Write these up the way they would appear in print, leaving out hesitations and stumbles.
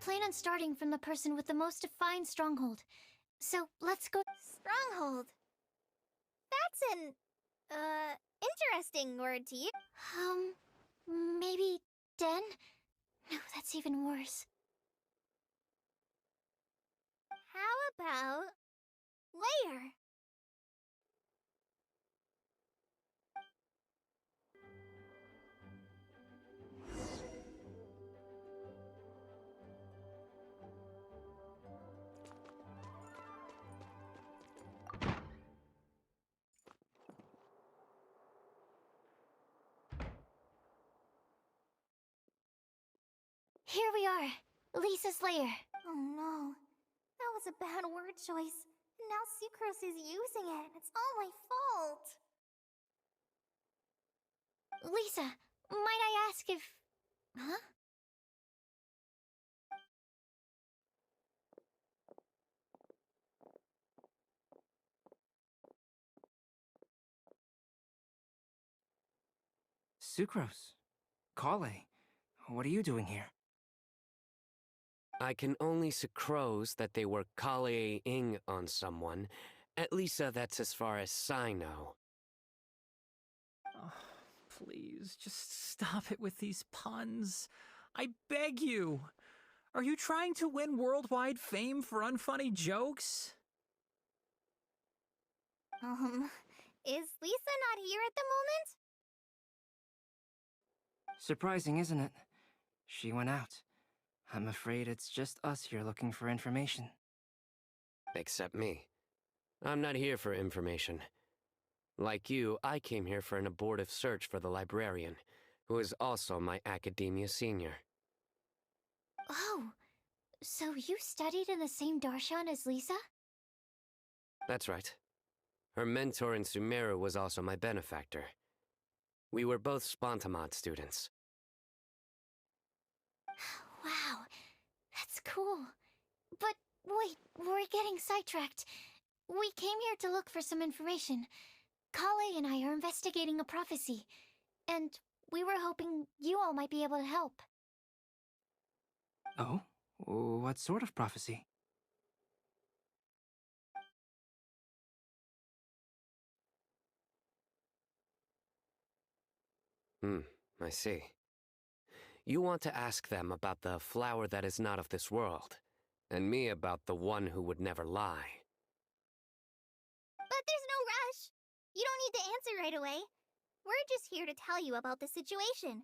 plan on starting from the person with the most defined stronghold. So, let's go— Stronghold. That's an, interesting word to use. Maybe den? No, that's even worse. How about layer? Here we are, Lisa's lair. Oh no, that was a bad word choice. Now Sucrose is using it. It's all my fault. Lisa, might I ask if— Huh? Sucrose. Coley. What are you doing here? I can only sucrose that they were Coleying on someone. At least that's as far as I know. Oh, please, just stop it with these puns. I beg you. Are you trying to win worldwide fame for unfunny jokes? Is Lisa not here at the moment? Surprising, isn't it? She went out. I'm afraid it's just us here looking for information. Except me. I'm not here for information. Like you, I came here for an abortive search for the librarian, who is also my academia senior. Oh, so you studied in the same darshan as Lisa? That's right. Her mentor in Sumeru was also my benefactor. We were both Spontamod students. Wow, that's cool. But wait, we're getting sidetracked. We came here to look for some information. Kale and I are investigating a prophecy, and we were hoping you all might be able to help. Oh? What sort of prophecy? I see. You want to ask them about the flower that is not of this world, and me about the one who would never lie. But there's no rush. You don't need to answer right away. We're just here to tell you about the situation.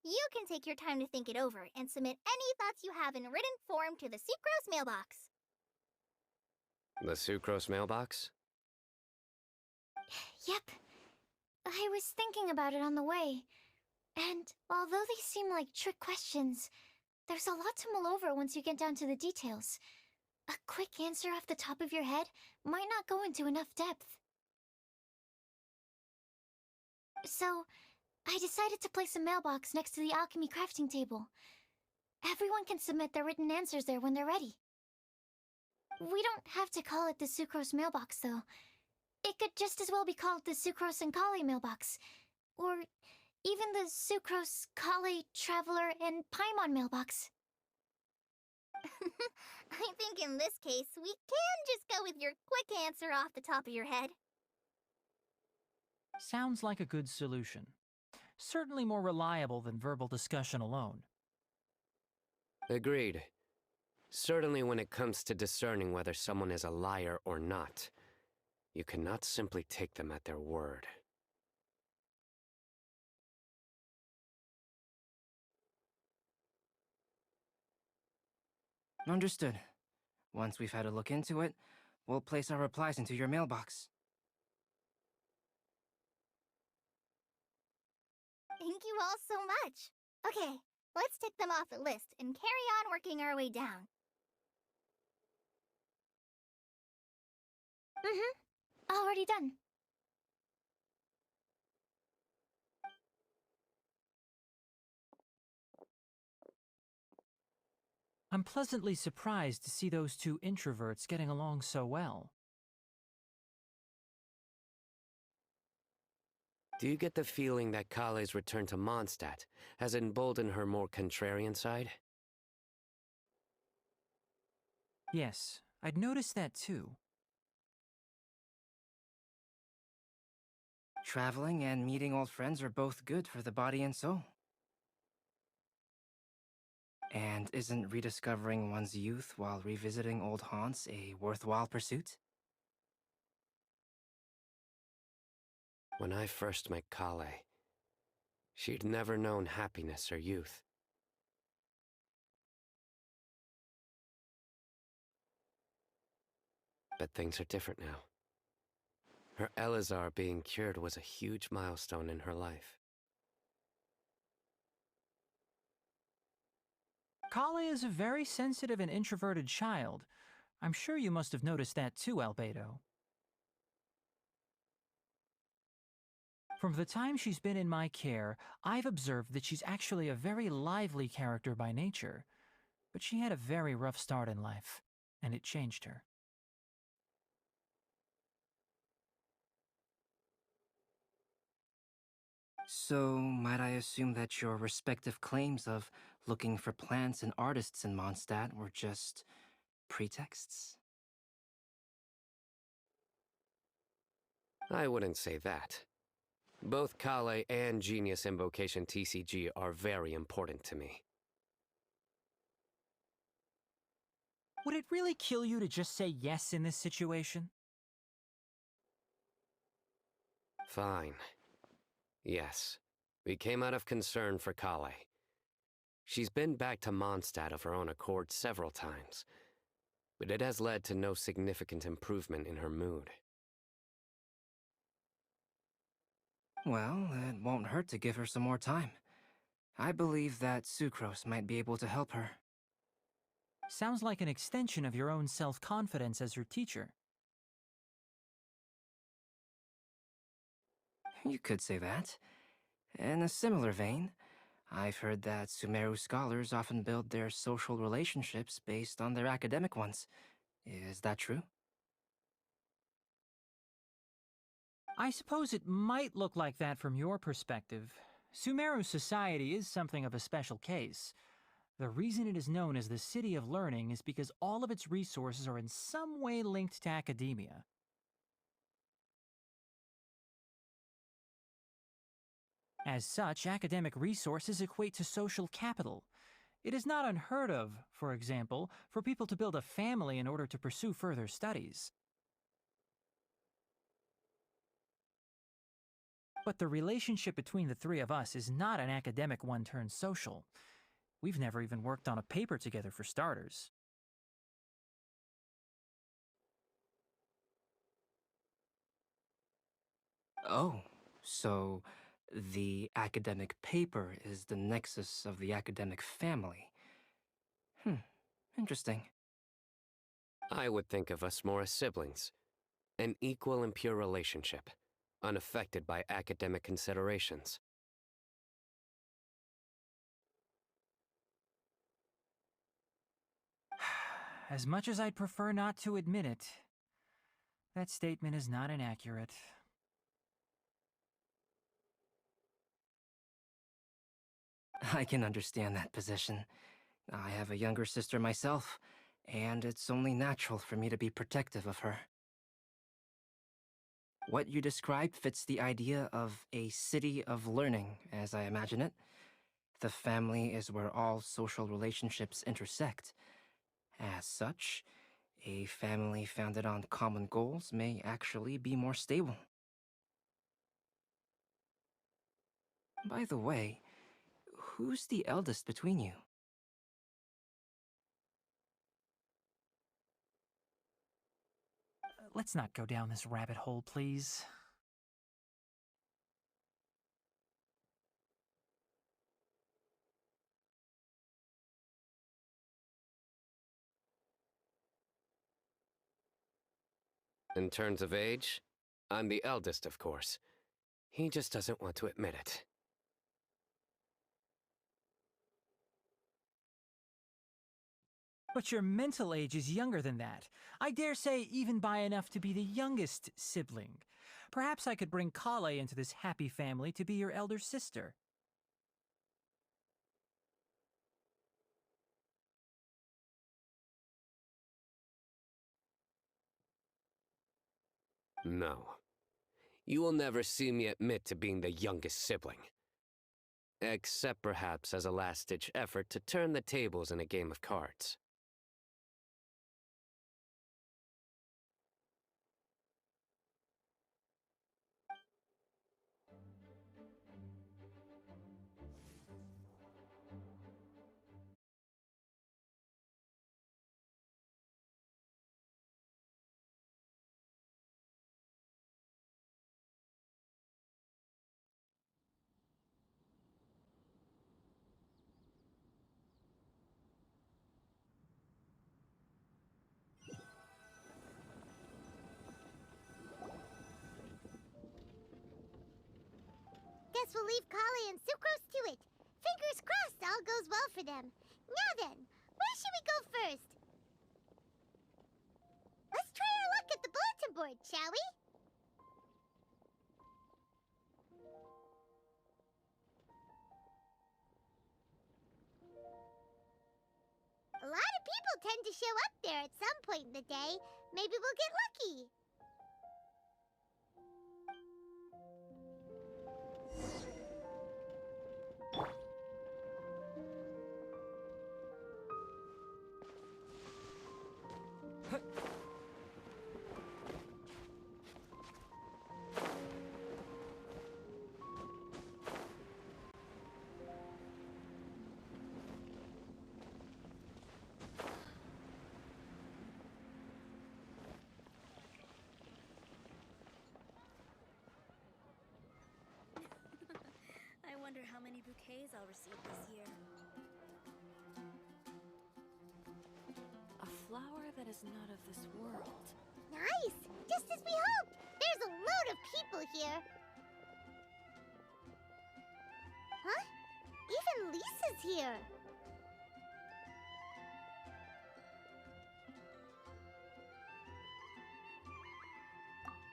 You can take your time to think it over and submit any thoughts you have in written form to the Sucrose mailbox. The Sucrose mailbox? Yep. I was thinking about it on the way. And although they seem like trick questions, there's a lot to mull over once you get down to the details. A quick answer off the top of your head might not go into enough depth. So, I decided to place a mailbox next to the alchemy crafting table. Everyone can submit their written answers there when they're ready. We don't have to call it the Sucrose mailbox, though. It could just as well be called the Sucrose and Kale mailbox. Or even the Sucrose, Kale, Traveler, and Paimon mailbox. I think in this case, we can just go with your quick answer off the top of your head. Sounds like a good solution. Certainly more reliable than verbal discussion alone. Agreed. Certainly when it comes to discerning whether someone is a liar or not, you cannot simply take them at their word. Understood. Once we've had a look into it, we'll place our replies into your mailbox. Thank you all so much. Okay, let's tick them off the list and carry on working our way down. Already done. I'm pleasantly surprised to see those two introverts getting along so well. Do you get the feeling that Kale's return to Mondstadt has emboldened her more contrarian side? Yes, I'd noticed that too. Traveling and meeting old friends are both good for the body and soul. And isn't rediscovering one's youth while revisiting old haunts a worthwhile pursuit? When I first met Kale, she'd never known happiness or youth. But things are different now. Her Elazar being cured was a huge milestone in her life. Kale is a very sensitive and introverted child. I'm sure you must have noticed that too, Albedo. From the time she's been in my care, I've observed that she's actually a very lively character by nature. But she had a very rough start in life, and it changed her. So, might I assume that your respective claims of looking for plants and artists in Mondstadt were just pretexts? I wouldn't say that. Both Kale and Genius Invocation TCG are very important to me. Would it really kill you to just say yes in this situation? Fine. Yes. We came out of concern for Kale. She's been back to Mondstadt of her own accord several times, but it has led to no significant improvement in her mood. Well, it won't hurt to give her some more time. I believe that Sucrose might be able to help her. Sounds like an extension of your own self-confidence as her teacher. You could say that. In a similar vein, I've heard that Sumeru scholars often build their social relationships based on their academic ones. Is that true? I suppose it might look like that from your perspective. Sumeru society is something of a special case. The reason it is known as the City of Learning is because all of its resources are in some way linked to academia. As such, academic resources equate to social capital. It is not unheard of, for example, for people to build a family in order to pursue further studies. But the relationship between the three of us is not an academic one turned social. We've never even worked on a paper together for starters. Oh, so the academic paper is the nexus of the academic family. Interesting. I would think of us more as siblings. An equal and pure relationship, unaffected by academic considerations. As much as I'd prefer not to admit it, that statement is not inaccurate. I can understand that position. I have a younger sister myself, and it's only natural for me to be protective of her. What you described fits the idea of a city of learning, as I imagine it. The family is where all social relationships intersect. As such, a family founded on common goals may actually be more stable. By the way, who's the eldest between you? Let's not go down this rabbit hole, please. In terms of age, I'm the eldest, of course. He just doesn't want to admit it. But your mental age is younger than that. I dare say even by enough to be the youngest sibling. Perhaps I could bring Kale into this happy family to be your elder sister. No. You will never see me admit to being the youngest sibling. Except perhaps as a last-ditch effort to turn the tables in a game of cards. Guess we'll leave Collie and Sucrose to it. Fingers crossed all goes well for them. Now then, where should we go first? Let's try our luck at the bulletin board, shall we? A lot of people tend to show up there at some point in the day. Maybe we'll get lucky. I wonder how many bouquets I'll receive this year. A flower that is not of this world. Nice! Just as we hoped! There's a load of people here! Huh? Even Lisa's here!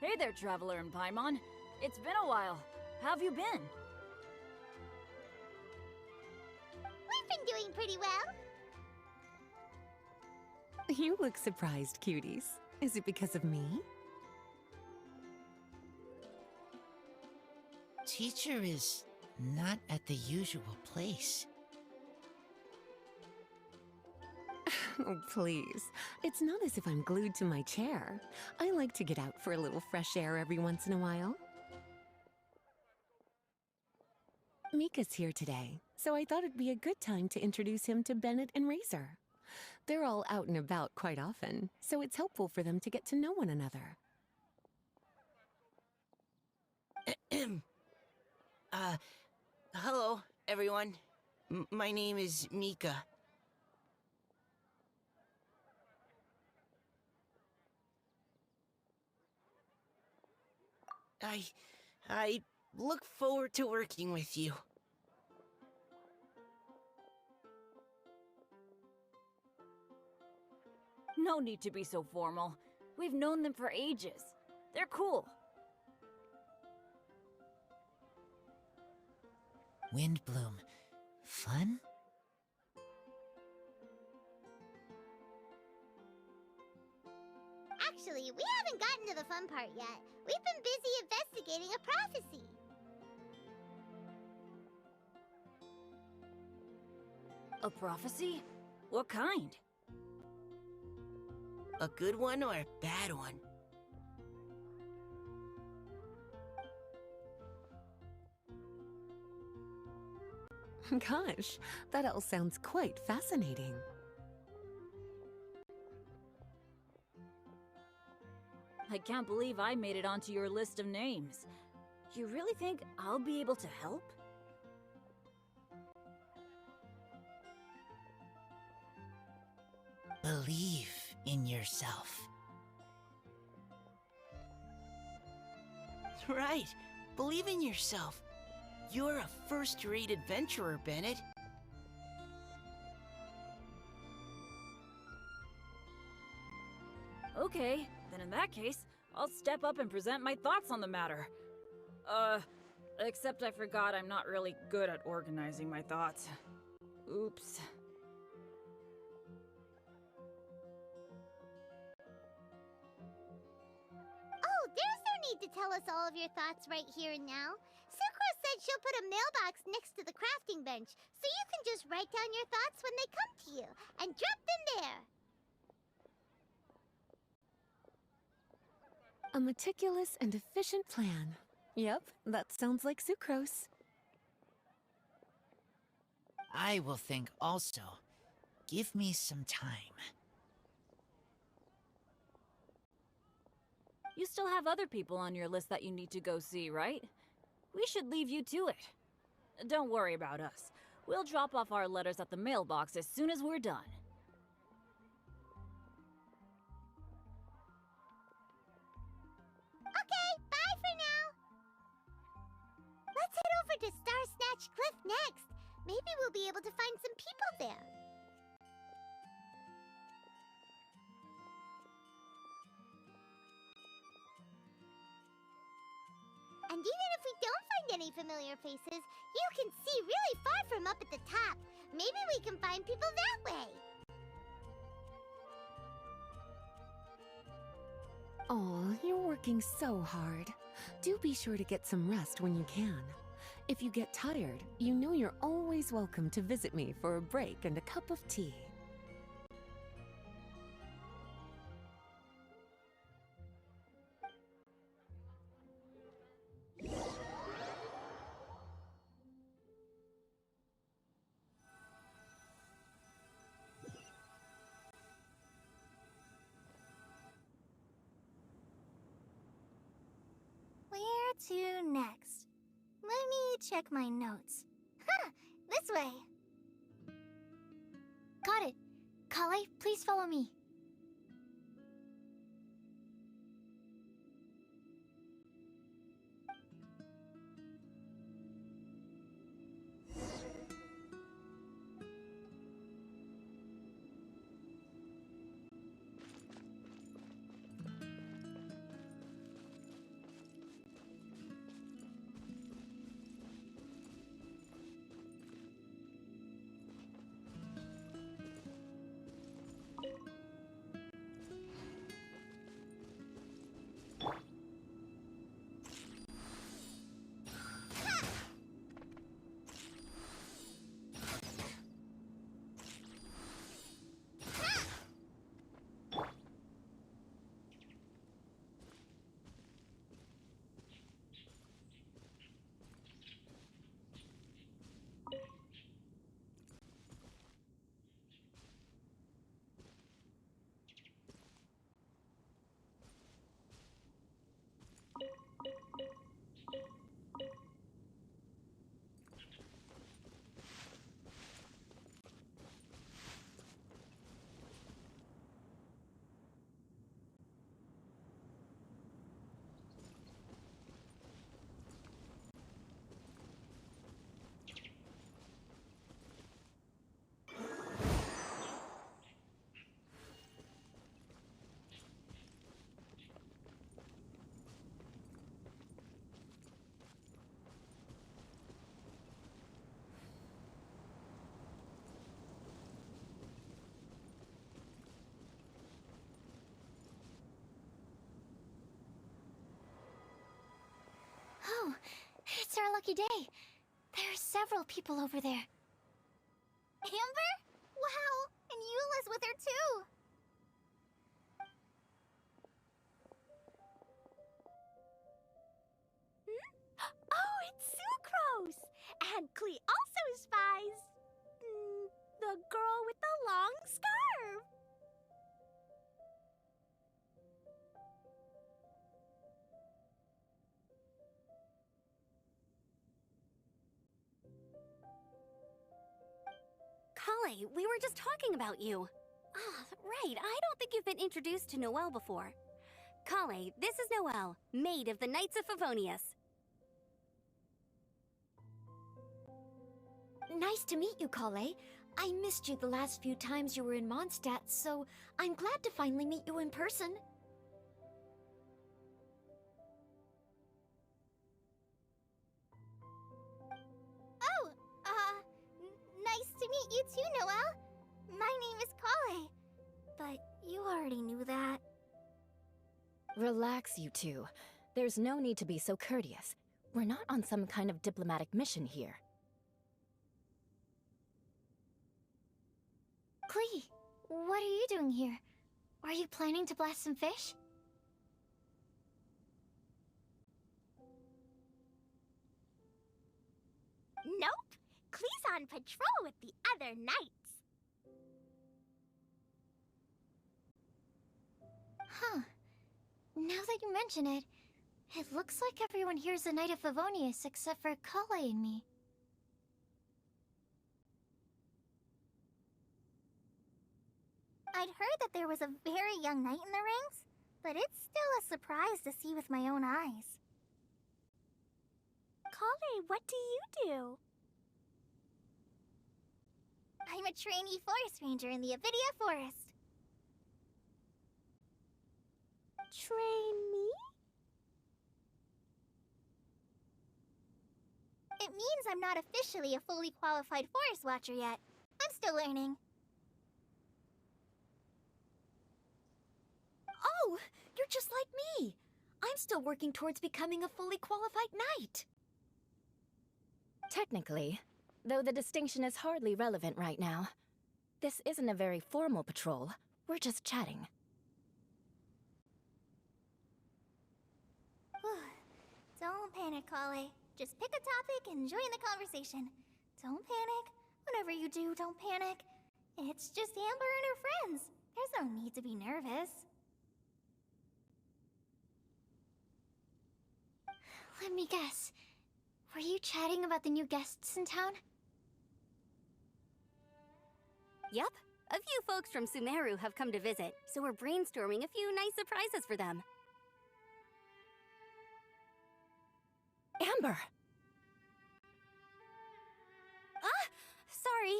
Hey there, Traveler in Paimon. It's been a while. How have you been? We've been doing pretty well. You look surprised, cuties. Is it because of me? Teacher is not at the usual place. Oh, please. It's not as if I'm glued to my chair. I like to get out for a little fresh air every once in a while. Mika's here today, so I thought it'd be a good time to introduce him to Bennett and Razor. They're all out and about quite often, so it's helpful for them to get to know one another. Hello, everyone. My name is Mika. I look forward to working with you. No need to be so formal. We've known them for ages. They're cool. Windbloom. Fun? Actually, we haven't gotten to the fun part yet. We've been busy investigating a prophecy. A prophecy? What kind? A good one or a bad one? Gosh, that all sounds quite fascinating. I can't believe I made it onto your list of names. You really think I'll be able to help? Believe in yourself. Right. Believe in yourself. You're a first-rate adventurer, Bennett. Okay, then in that case, I'll step up and present my thoughts on the matter. Except I forgot I'm not really good at organizing my thoughts. Oops. Oh, there's tell us all of your thoughts right here and now? Sucrose said she'll put a mailbox next to the crafting bench, so you can just write down your thoughts when they come to you, and drop them there. A meticulous and efficient plan. Yep, that sounds like Sucrose. I will think also. Give me some time. You still have other people on your list that you need to go see, right? We should leave you to it. Don't worry about us. We'll drop off our letters at the mailbox as soon as we're done. Okay, bye for now. Let's head over to Star Snatch Cliff next. Maybe we'll be able to find some people there. And even if we don't find any familiar faces, you can see really far from up at the top. Maybe we can find people that way. Aw, you're working so hard. Do be sure to get some rest when you can. If you get tired, you know you're always welcome to visit me for a break and a cup of tea. Where to next? Let me check my notes. Huh, this way. Got it. Kale, please follow me. Oh, it's our lucky day. There are several people over there. Amber? Wow, and Eula's with her too. Oh, it's Sucrose! And Klee also spies the girl with the long scarf. Coley, we were just talking about you. Ah, right, I don't think you've been introduced to Noelle before. Coley, this is Noelle, maid of the Knights of Favonius. Nice to meet you, Kale. I missed you the last few times you were in Mondstadt, so I'm glad to finally meet you in person. Oh, nice to meet you too, Noelle. My name is Kale. But you already knew that. Relax, you two. There's no need to be so courteous. We're not on some kind of diplomatic mission here. Klee, what are you doing here? Are you planning to blast some fish? Nope. Klee's on patrol with the other knights. Huh. Now that you mention it, it looks like everyone here's a Knight of Favonius except for Colei and me. I'd heard that there was a very young knight in the ranks, but it's still a surprise to see with my own eyes. Colei, what do you do? I'm a trainee forest ranger in the Avidia Forest. Trainee? It means I'm not officially a fully qualified forest watcher yet. I'm still learning. Oh, you're just like me. I'm still working towards becoming a fully qualified knight. Technically, though the distinction is hardly relevant right now. This isn't a very formal patrol. We're just chatting. Don't panic, Colei. Just pick a topic and join the conversation. Don't panic. Whatever you do, don't panic. It's just Amber and her friends. There's no need to be nervous. Let me guess. Were you chatting about the new guests in town? Yep. A few folks from Sumeru have come to visit, so we're brainstorming a few nice surprises for them. Amber! Sorry,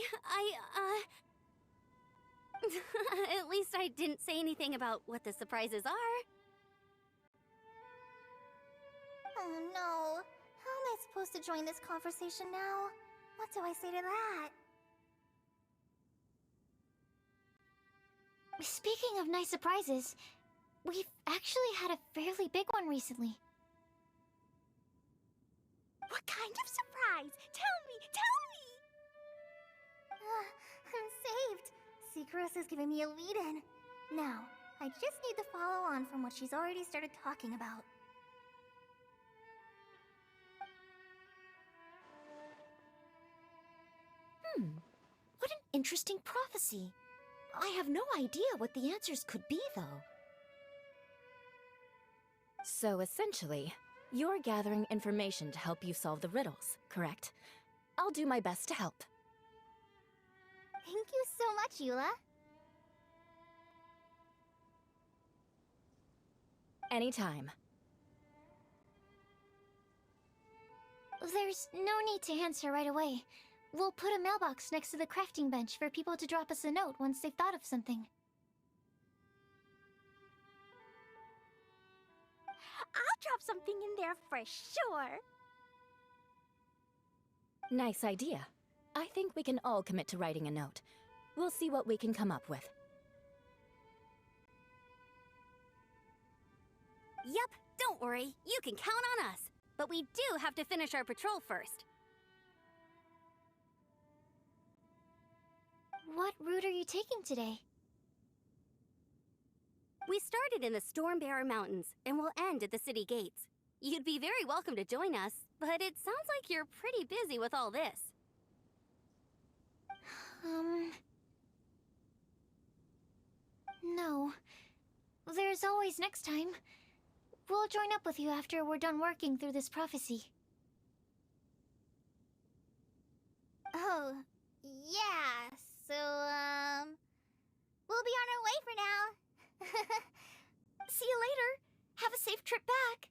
At least I didn't say anything about what the surprises are. Oh no. How am I supposed to join this conversation now? What do I say to that? Speaking of nice surprises, we've actually had a fairly big one recently. What kind of surprise? Tell me, tell me! I'm saved. Cukros is giving me a lead-in. Now, I just need to follow on from what she's already started talking about. What an interesting prophecy. I have no idea what the answers could be, though. So essentially, you're gathering information to help you solve the riddles, correct? I'll do my best to help. Thank you so much, Eula. Anytime. There's no need to answer right away. We'll put a mailbox next to the crafting bench for people to drop us a note once they've thought of something. I'll drop something in there for sure. Nice idea. I think we can all commit to writing a note. We'll see what we can come up with. Yep, don't worry. You can count on us. But we do have to finish our patrol first. What route are you taking today? We started in the Stormbearer Mountains, and we'll end at the city gates. You'd be very welcome to join us, but it sounds like you're pretty busy with all this. No. There's always next time. We'll join up with you after we're done working through this prophecy. Oh, yeah, so, we'll be on our way for now. See you later. Have a safe trip back.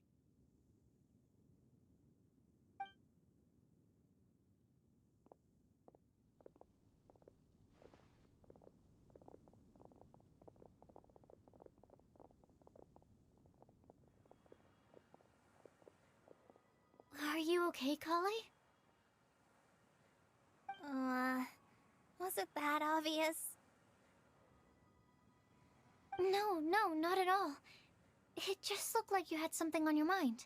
Are you okay, Colei? Was it that obvious? No, not at all. It just looked like you had something on your mind.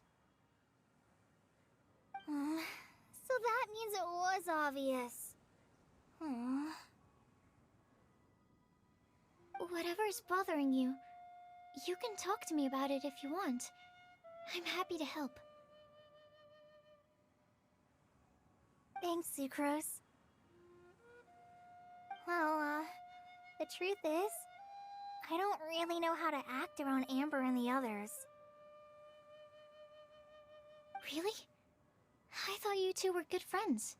So that means it was obvious. Whatever's bothering you, you can talk to me about it if you want. I'm happy to help. Thanks, Sucrose. Well, the truth is, I don't really know how to act around Amber and the others. Really? I thought you two were good friends.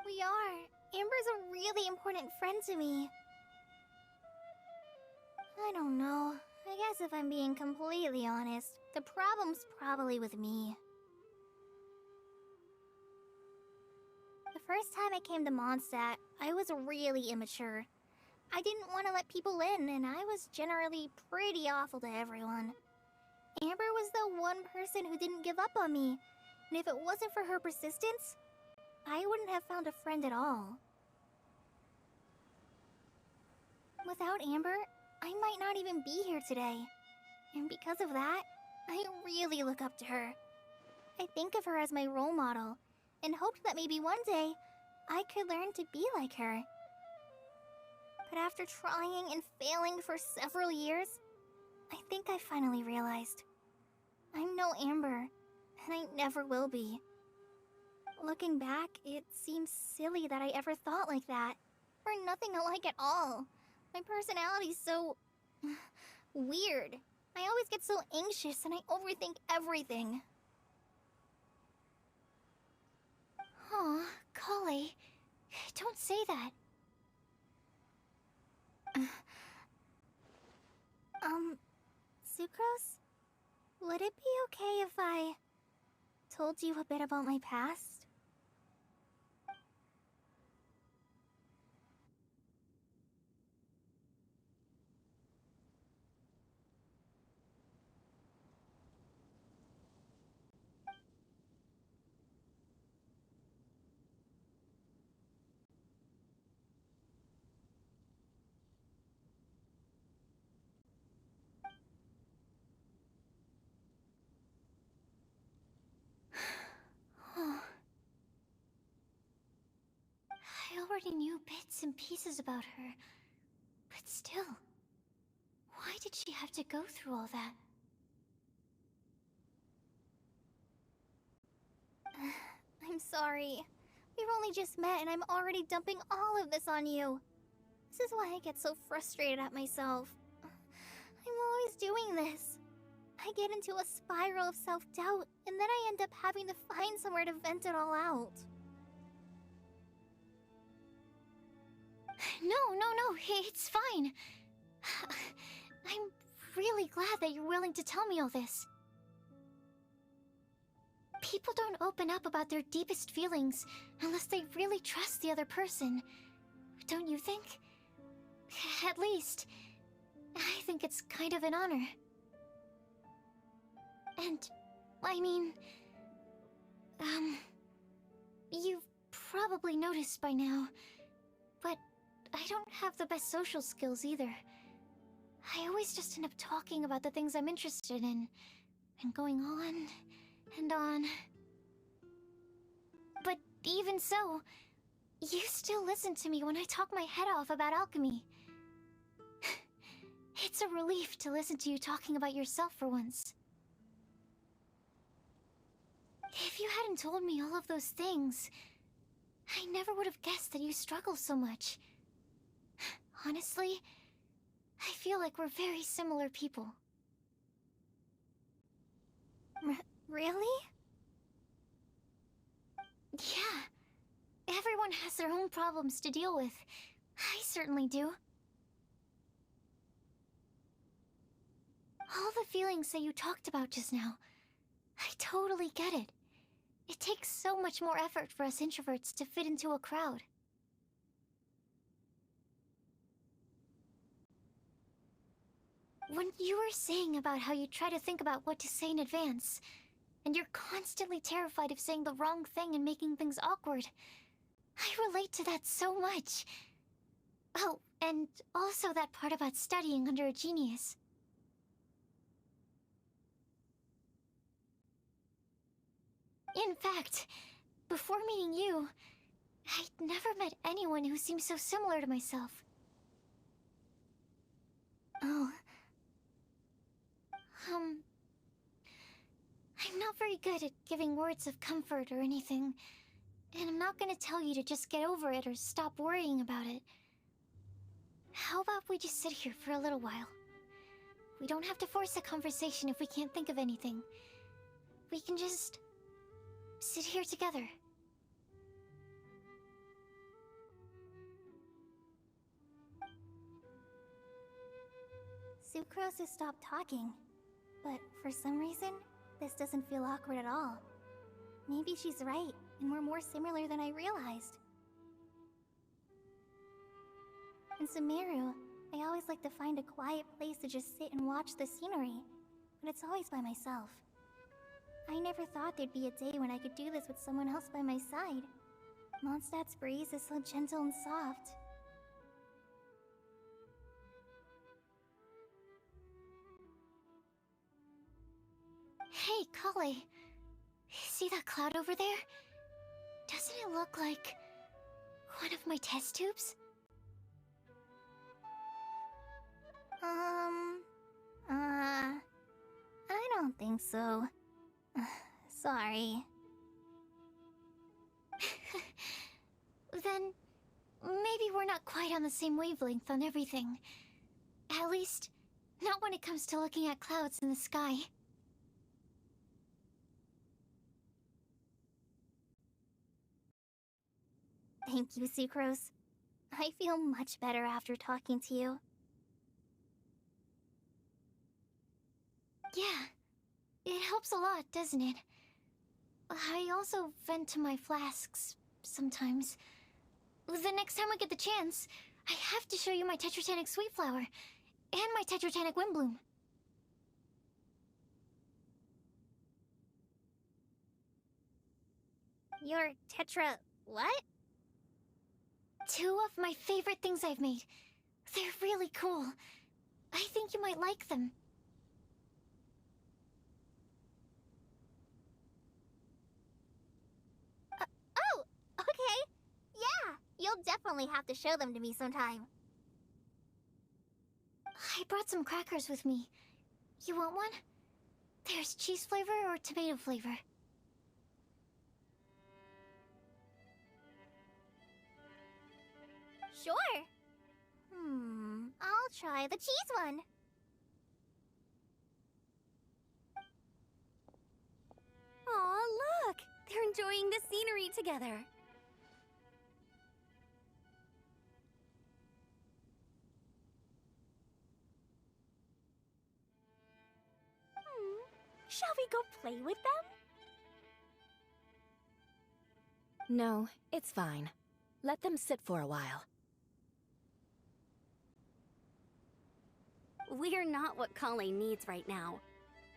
We are. Amber's a really important friend to me. I don't know. I guess if I'm being completely honest, the problem's probably with me. The first time I came to Mondstadt, I was really immature. I didn't want to let people in, and I was generally pretty awful to everyone. Amber was the one person who didn't give up on me, and if it wasn't for her persistence, I wouldn't have found a friend at all. Without Amber, I might not even be here today. And because of that, I really look up to her. I think of her as my role model, and hoped that maybe one day, I could learn to be like her. But after trying and failing for several years, I think I finally realized. I'm no Amber, and I never will be. Looking back, it seems silly that I ever thought like that. We're nothing alike at all. My personality's so... weird. I always get so anxious and I overthink everything. Aw, Coley, don't say that. Sucrose? Would it be okay if I told you a bit about my past? I already knew bits and pieces about her, but still, why did she have to go through all that? I'm sorry. We've only just met and I'm already dumping all of this on you. This is why I get so frustrated at myself. I'm always doing this. I get into a spiral of self-doubt, and then I end up having to find somewhere to vent it all out. No, it's fine. I'm really glad that you're willing to tell me all this. People don't open up about their deepest feelings unless they really trust the other person. Don't you think? At least, I think it's kind of an honor. And, I mean... you've probably noticed by now, but I don't have the best social skills either. I always just end up talking about the things I'm interested in, and going on and on. But even so, you still listen to me when I talk my head off about alchemy. It's a relief to listen to you talking about yourself for once. If you hadn't told me all of those things, I never would have guessed that you struggle so much. Honestly, I feel like we're very similar people. Really? Yeah. Everyone has their own problems to deal with. I certainly do. All the feelings that you talked about just now, I totally get it. It takes so much more effort for us introverts to fit into a crowd. When you were saying about how you try to think about what to say in advance, and you're constantly terrified of saying the wrong thing and making things awkward, I relate to that so much. Oh, and also that part about studying under a genius. In fact, before meeting you, I'd never met anyone who seemed so similar to myself. Oh. I'm not very good at giving words of comfort or anything, and I'm not gonna tell you to just get over it or stop worrying about it. How about we just sit here for a little while? We don't have to force a conversation if we can't think of anything. We can just sit here together. Sucrose has stopped talking, but for some reason, this doesn't feel awkward at all. Maybe she's right, and we're more similar than I realized. In Sumeru, I always like to find a quiet place to just sit and watch the scenery, but it's always by myself. I never thought there'd be a day when I could do this with someone else by my side. Mondstadt's breeze is so gentle and soft. Hey, Coley. See that cloud over there? Doesn't it look like one of my test tubes? I don't think so. Sorry. Then maybe we're not quite on the same wavelength on everything. At least, not when it comes to looking at clouds in the sky. Thank you, Sucrose. I feel much better after talking to you. Yeah, it helps a lot, doesn't it? I also vent to my flasks sometimes. The next time I get the chance, I have to show you my Tetratanic Sweet Flower and my Tetratanic Windbloom. Your Tetra... what? Two of my favorite things I've made. They're really cool. I think you might like them. Oh, okay. Yeah, you'll definitely have to show them to me sometime. I brought some crackers with me. You want one? There's cheese flavor or tomato flavor. Sure. I'll try the cheese one. Aw, look! They're enjoying the scenery together. Shall we go play with them? No, it's fine. Let them sit for a while. We're not what Coley needs right now.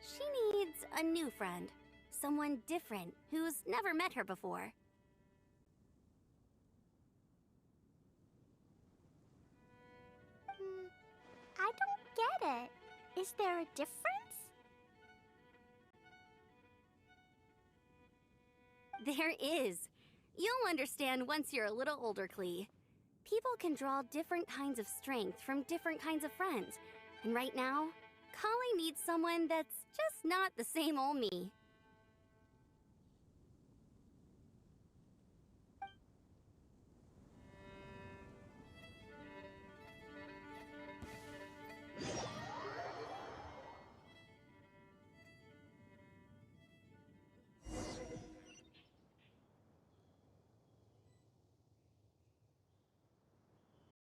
She needs a new friend. Someone different, who's never met her before. I don't get it. Is there a difference? There is. You'll understand once you're a little older, Klee. People can draw different kinds of strength from different kinds of friends. And right now, Coley needs someone that's just not the same old me.